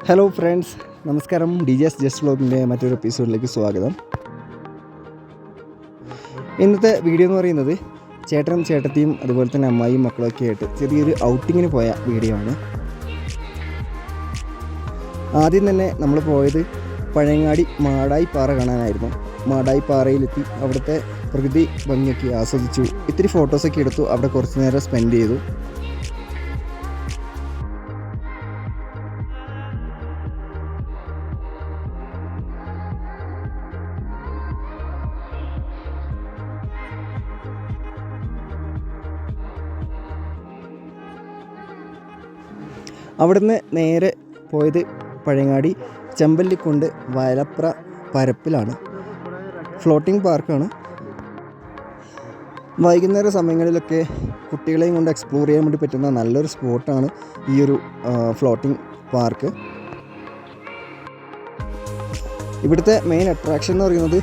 Hello friends, നമസ്കാരം. DJ's just വ്ലോഗിൻ്റെ മറ്റൊരു എപ്പിസോഡിലേക്ക് സ്വാഗതം. ഇന്നത്തെ വീഡിയോ എന്ന് പറയുന്നത് ചേട്ടനും ചേട്ടത്തിയും അതുപോലെ തന്നെ അമ്മായിയും മക്കളൊക്കെ ആയിട്ട് ചെറിയൊരു ഔട്ടിങ്ങിന് പോയ വീഡിയോ ആണ്. ആദ്യം തന്നെ നമ്മൾ പോയത് പഴയങ്ങാടി മാടായി പാറ കാണാനായിരുന്നു. മാടായി പാറയിലെത്തി അവിടുത്തെ പ്രകൃതി ഭംഗിയൊക്കെ ആസ്വദിച്ചു. ഇത്തിരി ഫോട്ടോസൊക്കെ എടുത്തു. അവിടെ കുറച്ച് നേരം സ്പെൻഡ് ചെയ്തു. അവിടുന്ന് നേരെ പോയത് പഴയങ്ങാടി ചെമ്പല്ലിക്കുണ്ട് വയലപ്ര പരപ്പിലാണ്. ഫ്ലോട്ടിംഗ് പാർക്കാണ്. വൈകുന്നേര സമയങ്ങളിലൊക്കെ കുട്ടികളെയും കൊണ്ട് എക്സ്പ്ലോർ ചെയ്യാൻ വേണ്ടി പറ്റുന്ന നല്ലൊരു സ്പോട്ടാണ് ഈ ഒരു ഫ്ലോട്ടിംഗ് പാർക്ക്. ഇവിടുത്തെ മെയിൻ അട്രാക്ഷൻ എന്ന് പറയുന്നത്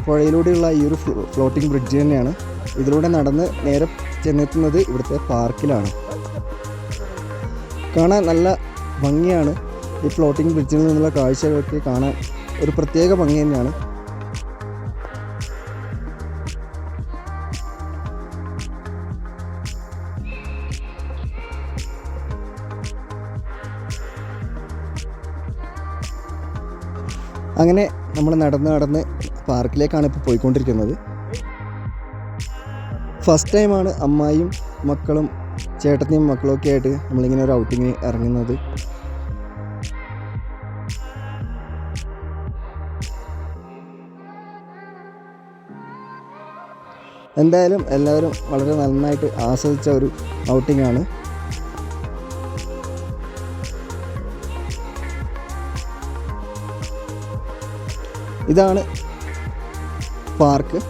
പുഴയിലൂടെയുള്ള ഈ ഒരു ഫ്ലോട്ടിംഗ് ബ്രിഡ്ജ് തന്നെയാണ്. ഇതിലൂടെ നടന്ന് നേരെ ചെന്നെത്തുന്നത് ഇവിടുത്തെ പാർക്കിലാണ്. കാണാൻ നല്ല ഭംഗിയാണ്. ഈ ഫ്ലോട്ടിംഗ് ബ്രിഡ്ജിൽ നിന്നുള്ള കാഴ്ചകളൊക്കെ കാണാൻ ഒരു പ്രത്യേക ഭംഗി തന്നെയാണ്. അങ്ങനെ നമ്മൾ നടന്ന് പാർക്കിലേക്കാണ് ഇപ്പോൾ പോയിക്കൊണ്ടിരിക്കുന്നത്. ഫസ്റ്റ് ടൈമാണ് അമ്മായിയും മക്കളും ചേട്ടത്തിയും മക്കളൊക്കെ ആയിട്ട് നമ്മളിങ്ങനെ ഒരു ഔട്ടിങ്ങിന് ഇറങ്ങുന്നത്. എന്തായാലും എല്ലാവരും വളരെ നന്നായിട്ട് ആസ്വദിച്ച ഒരു ഔട്ടിങ്ങാണ്. ഇതാണ് പാർക്ക്,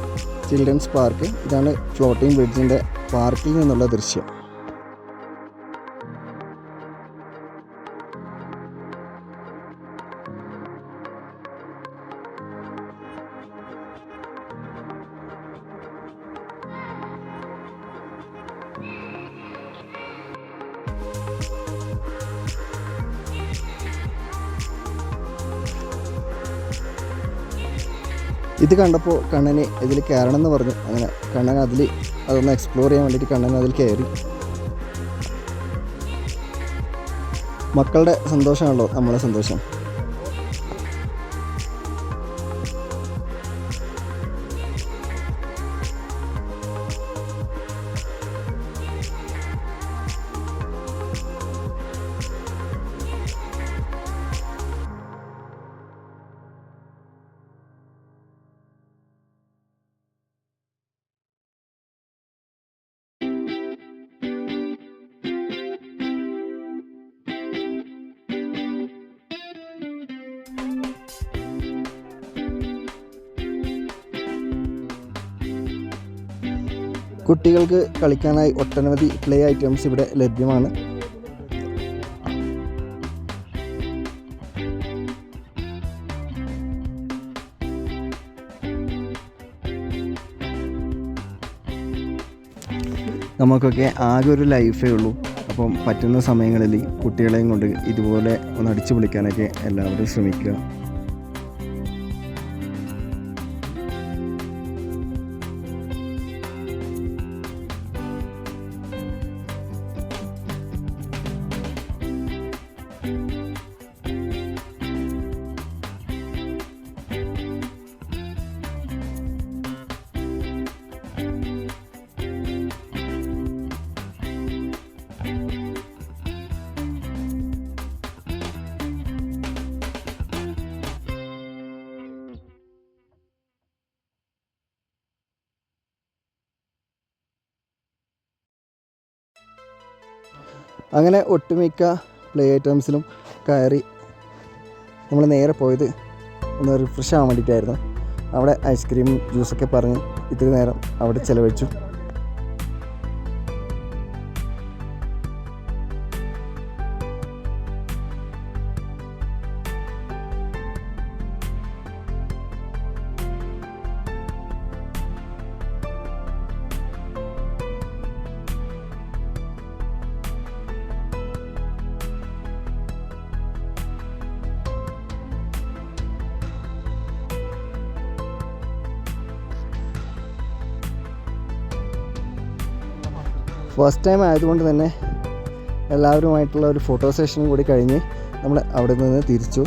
ചിൽഡ്രൻസ് പാർക്ക്. ഇതാണ് ഫ്ലോട്ടിംഗ് ബ്രിഡ്ജിൻ്റെ പാർക്കിൽ നിന്നുള്ള ദൃശ്യം. ഇത് കണ്ടപ്പോൾ കണ്ണന് ഇതിൽ കയറണം എന്ന് പറഞ്ഞു. അങ്ങനെ കണ്ണൻ അതൊന്ന് എക്സ്പ്ലോർ ചെയ്യാൻ വേണ്ടിയിട്ട് കണ്ണൻ അതിൽ കയറി. മക്കളുടെ സന്തോഷമാണല്ലോ നമ്മളെ സന്തോഷം. കുട്ടികൾക്ക് കളിക്കാനായി ഒട്ടനവധി പ്ലേ ഐറ്റംസ് ഇവിടെ ലഭ്യമാണ്. നമുക്കൊക്കെ ആകെ ഒരു ലൈഫേ ഉള്ളൂ. അപ്പം പറ്റുന്ന സമയങ്ങളിൽ കുട്ടികളെയും കൊണ്ട് ഇതുപോലെ ഒന്ന് അടിച്ചു പൊളിക്കാനൊക്കെ എല്ലാവരും ശ്രമിക്കുക. അങ്ങനെ ഒട്ടുമിക്ക പ്ലേ ഐറ്റംസിലും കയറി നമ്മൾ നേരെ പോയത് ഒന്ന് റിഫ്രഷ് ആവാൻ വേണ്ടിയിട്ടായിരുന്നു. അവിടെ ഐസ്ക്രീം ജ്യൂസൊക്കെ പറഞ്ഞ് ഇത്തിരി നേരം അവിടെ ചിലവഴിച്ചു. ഫസ്റ്റ് ടൈം ആയതുകൊണ്ട് തന്നെ എല്ലാവരുമായിട്ടുള്ള ഒരു ഫോട്ടോ സെഷൻ കൂടി കഴിഞ്ഞ് നമ്മൾ അവിടെ നിന്ന് തിരിച്ചു.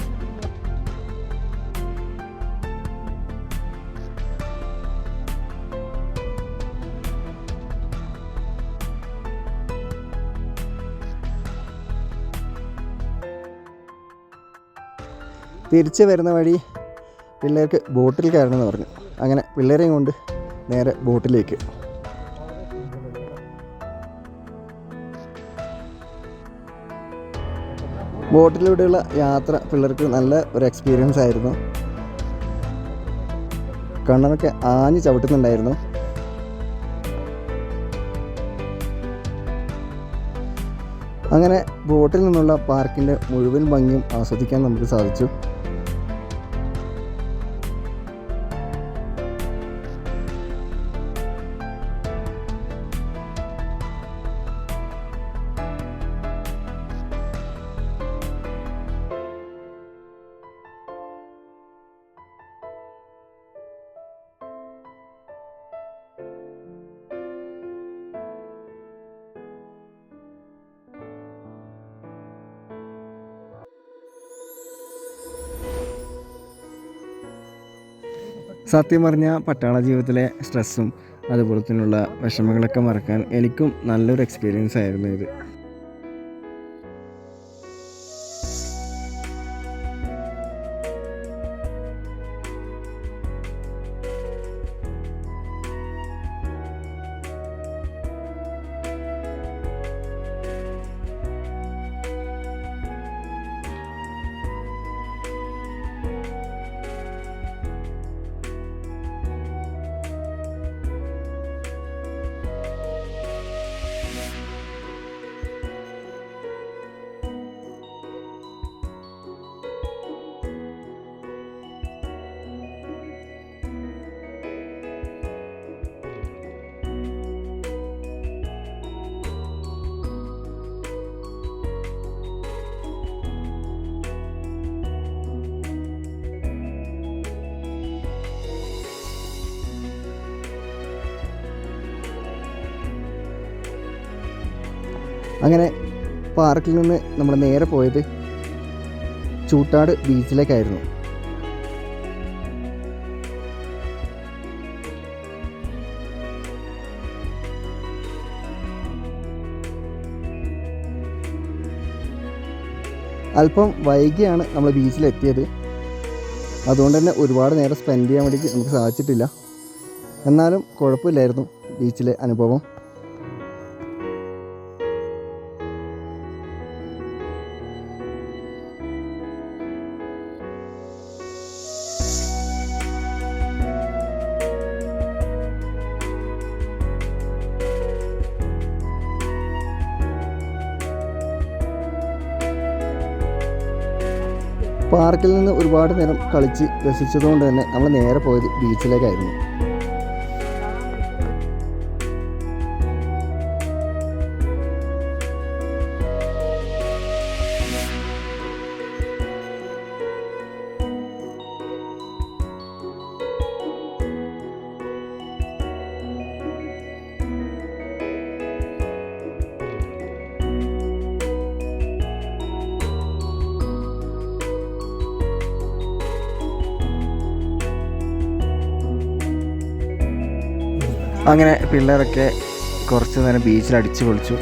തിരിച്ച് വരുന്ന വഴി പിള്ളേർക്ക് ബോട്ടിൽ കയറണമെന്ന് പറഞ്ഞു. അങ്ങനെ പിള്ളേരെയും കൊണ്ട് നേരെ ബോട്ടിലേക്ക്. ബോട്ടിലൂടെയുള്ള യാത്ര പിള്ളേർക്ക് നല്ല ഒരു എക്സ്പീരിയൻസ് ആയിരുന്നു. കണ്ണനൊക്കെ ആഞ്ഞ് ചവിട്ടുന്നുണ്ടായിരുന്നു. അങ്ങനെ ബോട്ടിൽ നിന്നുള്ള പാർക്കിൻ്റെ മുഴുവൻ ഭംഗിയും ആസ്വദിക്കാൻ നമുക്ക് സാധിച്ചു. സത്യം പറഞ്ഞാൽ പട്ടാള ജീവിതത്തിലെ സ്ട്രെസ്സും അതുപോലെ തന്നെയുള്ള വിഷമങ്ങളൊക്കെ മറക്കാൻ എനിക്കും നല്ലൊരു എക്സ്പീരിയൻസ് ആയിരുന്നു ഇത്. അങ്ങനെ പാർക്കിൽ നിന്ന് നമ്മൾ നേരെ പോയത് ചൂട്ടാട് ബീച്ചിലേക്കായിരുന്നു. അല്പം വൈകിയാണ് നമ്മൾ ബീച്ചിലെത്തിയത്. അതുകൊണ്ട് തന്നെ ഒരുപാട് നേരം സ്പെൻഡ് ചെയ്യാൻ വേണ്ടി നമുക്ക് സാധിച്ചിട്ടില്ല. എന്നാലും കുഴപ്പമില്ലായിരുന്നു ബീച്ചിലെ അനുഭവം. പാർക്കിൽ നിന്ന് ഒരുപാട് നേരം കളിച്ച് രസിച്ചതുകൊണ്ട് തന്നെ നമ്മൾ നേരെ പോയത് ബീച്ചിലേക്കായിരുന്നു. അങ്ങനെ പിള്ളേരൊക്കെ കുറച്ച് നേരം ബീച്ചിൽ അടിച്ചു പൊളിച്ചു.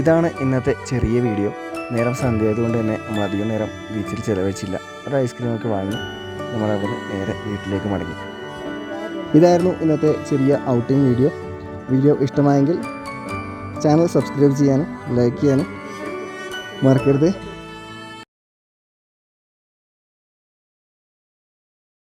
ഇതാണ് ഇന്നത്തെ ചെറിയ വീഡിയോ. നേരം സന്ധ്യ ആയതുകൊണ്ട് തന്നെ നമ്മൾ അധികം നേരം ബീച്ചിൽ ചിലവഴിച്ചില്ല. ഒരു ഐസ്ക്രീമൊക്കെ വാങ്ങി നമ്മളവിടെ നേരെ വീട്ടിലേക്ക് മടങ്ങി. ഇതായിരുന്നു ഇന്നത്തെ ചെറിയ ഔട്ടിംഗ് വീഡിയോ. വീഡിയോ ഇഷ്ടമായെങ്കിൽ ചാനൽ സബ്സ്ക്രൈബ് ചെയ്യാനും ലൈക്ക് ചെയ്യാനും മറക്കരുത്.